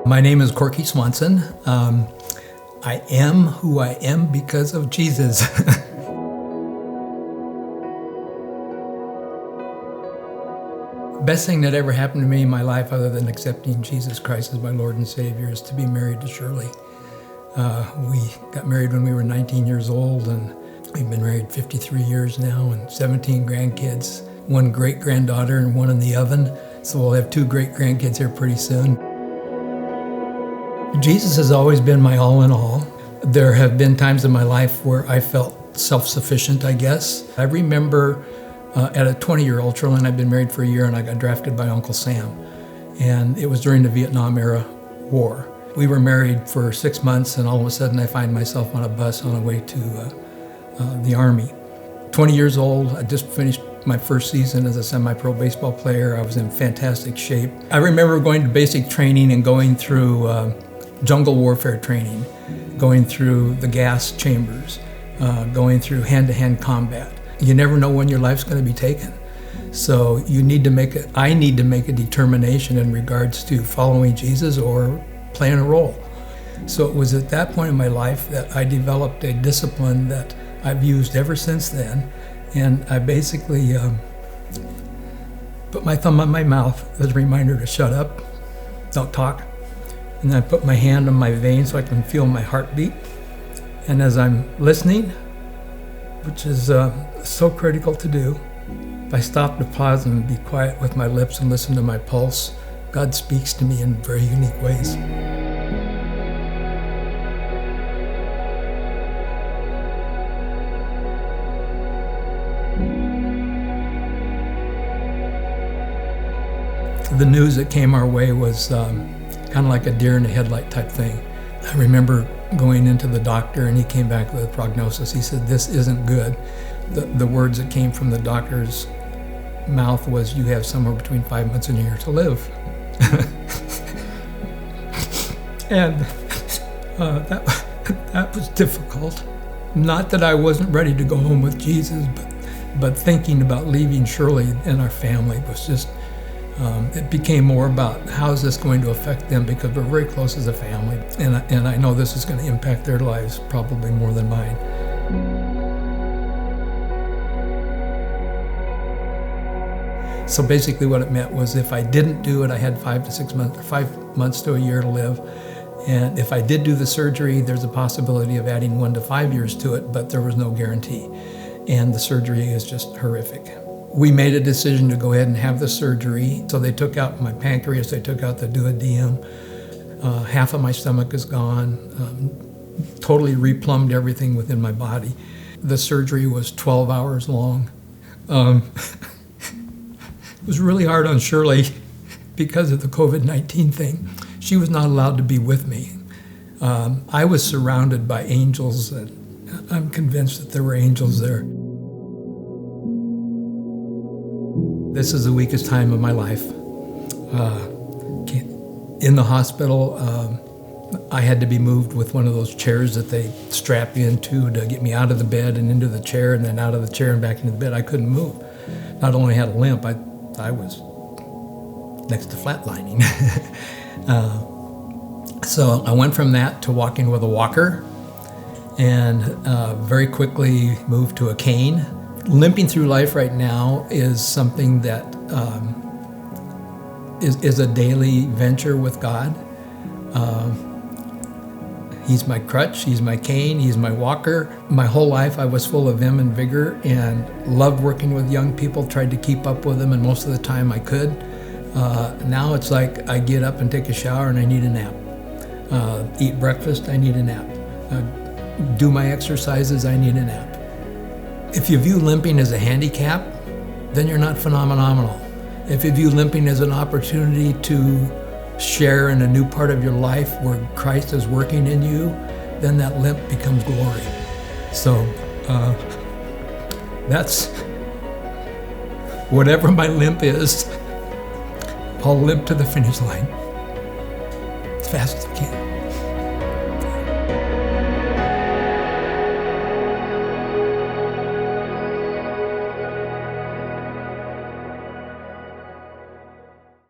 My name is Corky Swanson. I am who I am because of Jesus. Best thing that ever happened to me in my life, other than accepting Jesus Christ as my Lord and Savior, is to be married to Shirley. We got married when we were 19 years old, and we've been married 53 years now, and 17 grandkids, one great-granddaughter and one in the oven. So we'll have 2 great-grandkids here pretty soon. Jesus has always been my all in all. There have been times in my life where I felt self-sufficient, I guess. I remember at a 20-year-old, Shirley and I had been married for a year, and I got drafted by Uncle Sam. And it was during the Vietnam-era war. We were married for 6 months, and all of a sudden I find myself on a bus on the way to the Army. 20 years old, I just finished my first season as a semi-pro baseball player. I was in fantastic shape. I remember going to basic training and going through jungle warfare training, going through the gas chambers, going through hand-to-hand combat. You never know when your life's going to be taken. So I need to make a determination in regards to following Jesus or playing a role. So it was at that point in my life that I developed a discipline that I've used ever since then. And I basically put my thumb on my mouth as a reminder to shut up, don't talk. And then I put my hand on my vein so I can feel my heartbeat. And as I'm listening, which is so critical to do, if I stop to pause and be quiet with my lips and listen to my pulse, God speaks to me in very unique ways. The news that came our way was kind of like a deer in the headlight type thing. I remember going into the doctor, and he came back with a prognosis. He said, "This isn't good." The words that came from the doctor's mouth was, "You have somewhere between 5 months and a year to live." And that was difficult. Not that I wasn't ready to go home with Jesus, but thinking about leaving Shirley and our family was just, it became more about how is this going to affect them, because we're very close as a family, and I know this is going to impact their lives probably more than mine. So basically what it meant was if I didn't do it, I had 5 to 6 months, or 5 months to a year to live. And if I did do the surgery, there's a possibility of adding 1 to 5 years to it, but there was no guarantee. And the surgery is just horrific. We made a decision to go ahead and have the surgery. So they took out my pancreas, they took out the duodenum. Half of my stomach is gone. Totally replumbed everything within my body. The surgery was 12 hours long. It was really hard on Shirley because of the COVID-19 thing. She was not allowed to be with me. I was surrounded by angels, and I'm convinced that there were angels there. This is the weakest time of my life. In the hospital, I had to be moved with one of those chairs that they strap you into to get me out of the bed and into the chair, and then out of the chair and back into the bed. I couldn't move. Not only had a limp, I was next to flatlining. So I went from that to walking with a walker, and very quickly moved to a cane. Limping through life right now is something that is a daily venture with God. He's my crutch, he's my cane, he's my walker. My whole life I was full of vim and vigor and loved working with young people, tried to keep up with them, and most of the time I could. Now it's like I get up and take a shower and I need a nap. Eat breakfast, I need a nap. Do my exercises, I need a nap. If you view limping as a handicap, then you're not phenomenal. If you view limping as an opportunity to share in a new part of your life where Christ is working in you, then that limp becomes glory. So that's whatever my limp is, I'll limp to the finish line as fast as I can.